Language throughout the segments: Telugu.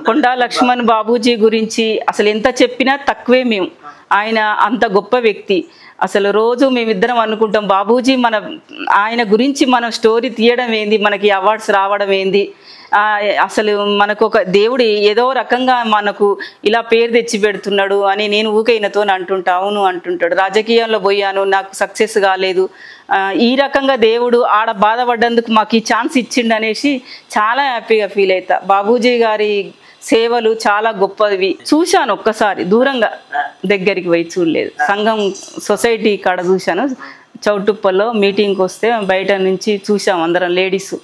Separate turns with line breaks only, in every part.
కొండా లక్ష్మణ్ బాబూజీ గురించి అసలు ఎంత చెప్పినా తక్కువే మేము. ఆయన అంత గొప్ప వ్యక్తి. అసలు రోజు మేమిద్దరం అనుకుంటాం బాబూజీ ఆయన గురించి మనం స్టోరీ తీయడం ఏంది, మనకి అవార్డ్స్ రావడం ఏంది, అసలు మనకు ఒక దేవుడు ఏదో రకంగా మనకు ఇలా పేరు తెచ్చి పెడుతున్నాడు అని నేను ఊకైనతో అంటుంటా. అవును అంటుంటాడు. రాజకీయంలో పోయాను, నాకు సక్సెస్ కాలేదు, ఈ రకంగా దేవుడు ఆడ బాధపడ్డందుకు మాకు ఈ ఛాన్స్ ఇచ్చిండు అనేసి చాలా హ్యాపీగా ఫీల్ అవుతా. బాబూజీ గారి సేవలు చాలా గొప్పవి. చూశాను ఒక్కసారి దూరంగా, దగ్గరికి పోయి చూడలేదు. సంఘం సొసైటీ కాడ చూశాను. చౌటుప్పల్లో మీటింగ్కి వస్తే బయట నుంచి చూసాం అందరం లేడీస్.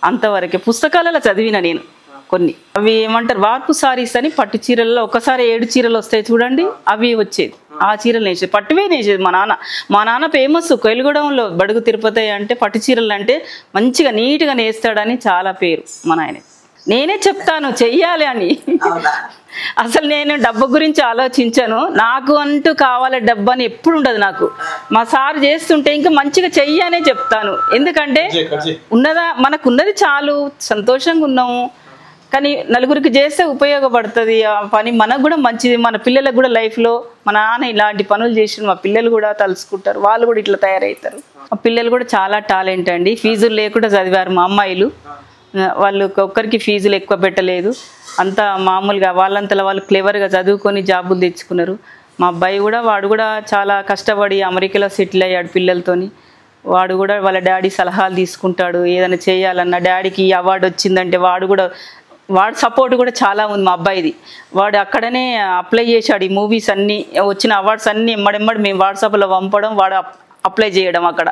అంతవరకే పుస్తకాలలో చదివిన నేను కొన్ని. అవి ఏమంటారు వార్పు సారీస్ అని, పట్టు చీరల్లో ఒకసారి 7 చీరలు వస్తాయి చూడండి, అవి వచ్చేది. ఆ చీరలు నేసేది, పట్టువే నేసేది మా నాన్న ఫేమస్ కొయిలగూడెంలో బడుగు తిరుపతి అంటే పట్టు చీరలు అంటే మంచిగా నీట్గా నేస్తాడని చాలా పేరు మా నాయన. నేనే చెప్తాను చెయ్యాలి అని. అసలు నేను డబ్బు గురించి ఆలోచించాను. నాకు అంటూ కావాలి డబ్బు అని ఎప్పుడు ఉండదు నాకు. మా సార్ చేస్తుంటే ఇంకా మంచిగా చెయ్యనే చెప్తాను. ఎందుకంటే మనకున్నది చాలు, సంతోషంగా ఉన్నాము. కానీ నలుగురికి చేస్తే ఉపయోగపడుతుంది ఆ పని, మనకు కూడా మంచిది. మన పిల్లలకు కూడా లైఫ్లో మా నాన్న ఇలాంటి పనులు చేసి మా పిల్లలు కూడా తలుసుకుంటారు, వాళ్ళు కూడా ఇట్లా తయారవుతారు. మా పిల్లలు కూడా చాలా టాలెంట్ అండి. ఫీజులు లేకుండా చదివారు మా అమ్మాయిలు. వాళ్ళు ఒక్కరికి ఫీజులు ఎక్కువ పెట్టలేదు, అంతా మామూలుగా వాళ్ళంతలో వాళ్ళు క్లెవర్గా చదువుకొని జాబులు తెచ్చుకున్నారు. మా అబ్బాయి కూడా వాడు కూడా చాలా కష్టపడి అమెరికాలో సెటిల్ అయ్యాడు పిల్లలతోని. వాడు కూడా వాళ్ళ డాడీ సలహాలు తీసుకుంటాడు. ఏదైనా చేయాలన్నా డాడీకి అవార్డు వచ్చిందంటే వాడు సపోర్ట్ కూడా చాలా ఉంది మా అబ్బాయిది. వాడు అక్కడనే అప్లై చేశాడు. ఈ మూవీస్ అన్నీ వచ్చిన అవార్డ్స్ అన్నీ ఎమ్మడెమ్మడి మేము వాట్సాప్లో పంపడం, వాడు అప్లై చేయడం అక్కడ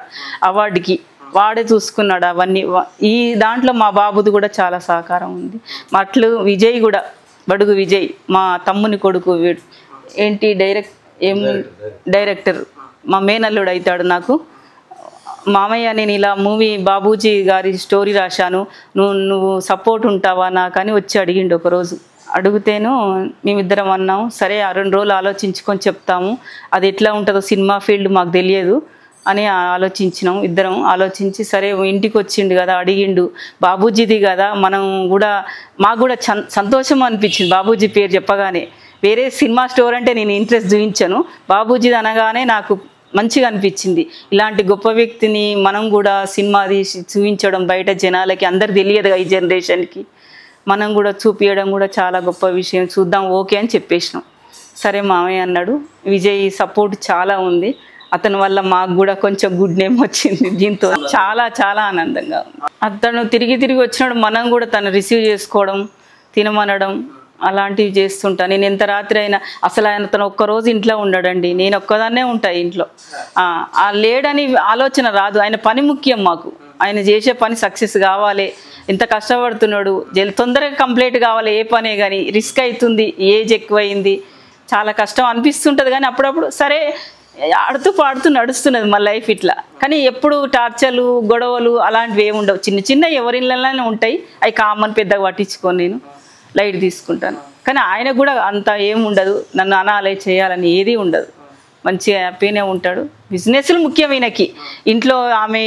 అవార్డుకి వాడే చూసుకున్నాడు అవన్నీ. ఈ దాంట్లో మా బాబుది కూడా చాలా సహకారం ఉంది. అట్లు విజయ్ కూడా, బడుగు విజయ్ మా తమ్ముని కొడుకు, ఏంటి డైరెక్టర్ మా మేనల్లుడు అవుతాడు నాకు. మామయ్య నేను ఇలా మూవీ బాబూజీ గారి స్టోరీ రాశాను, నువ్వు సపోర్ట్ ఉంటావా నాకని వచ్చి అడిగిండు ఒకరోజు. అడిగితేను మేమిద్దరం అన్నాము సరే 2 రోజులు ఆలోచించుకొని చెప్తాము, అది ఎట్లా ఉంటుందో సినిమా ఫీల్డ్ మాకు తెలియదు అని ఆలోచించినాం. ఇద్దరం ఆలోచించి సరే ఇంటికి వచ్చిండు కదా, అడిగిండు బాబూజీది కదా, మాకు కూడా సంతోషం అనిపించింది బాబూజీ పేరు చెప్పగానే. వేరే సినిమా స్టోర్ అంటే నేను ఇంట్రెస్ట్ చూపించాను, బాబూజీది అనగానే నాకు మంచిగా అనిపించింది. ఇలాంటి గొప్ప వ్యక్తిని మనం కూడా సినిమా తీసి చూపించడం బయట జనాలకి, అందరు తెలియదు ఈ జనరేషన్కి, మనం కూడా చూపించడం కూడా చాలా గొప్ప విషయం, చూద్దాం ఓకే అని చెప్పేసినాం. సరే మామయ్య అన్నాడు. విజయ్ సపోర్ట్ చాలా ఉంది, అతని వల్ల మాకు కూడా కొంచెం గుడ్ నేమ్ వచ్చింది. దీంతో చాలా చాలా ఆనందంగా ఉంది. అతను తిరిగి వచ్చినాడు, మనం కూడా తను రిసీవ్ చేసుకోవడం, తినమనడం అలాంటివి చేస్తుంటా. నేను ఎంత రాత్రి అయినా అసలు తను ఒక్కరోజు ఇంట్లో ఉండడండి, నేను ఒక్కదాన్నే ఉంటా ఇంట్లో. లేడని ఆలోచన రాదు. ఆయన పని ముఖ్యం మాకు, ఆయన చేసే పని సక్సెస్ కావాలి. ఎంత కష్టపడుతున్నాడు, తొందరగా కంప్లీట్ కావాలి ఏ పనే, కానీ రిస్క్ అవుతుంది, ఏజ్ ఎక్కువైంది, చాలా కష్టం అనిపిస్తుంటుంది. కానీ అప్పుడప్పుడు సరే ఆడుతూ పాడుతూ నడుస్తున్నది మా లైఫ్ ఇట్లా. కానీ ఎప్పుడు టార్చర్లు గొడవలు అలాంటివి ఏమి ఉండవు. చిన్న ఎవరిళ్ళలోనే ఉంటాయి, అవి కామన్, పెద్దగా పట్టించుకొని నేను లైట్ తీసుకుంటాను. కానీ ఆయన కూడా అంత ఏముండదు, నన్ను అనాలే చేయాలని ఏది ఉండదు, మంచిగా హ్యాపీనే ఉంటాడు. బిజినెస్లు ముఖ్యమైనకి, ఇంట్లో ఆమె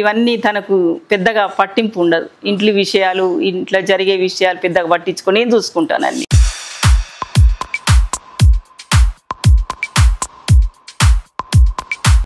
ఇవన్నీ తనకు పెద్దగా పట్టింపు ఉండదు. ఇంట్లో విషయాలు, ఇంట్లో జరిగే విషయాలు పెద్దగా పట్టించుకొని నేను చూసుకుంటాను అన్నీ.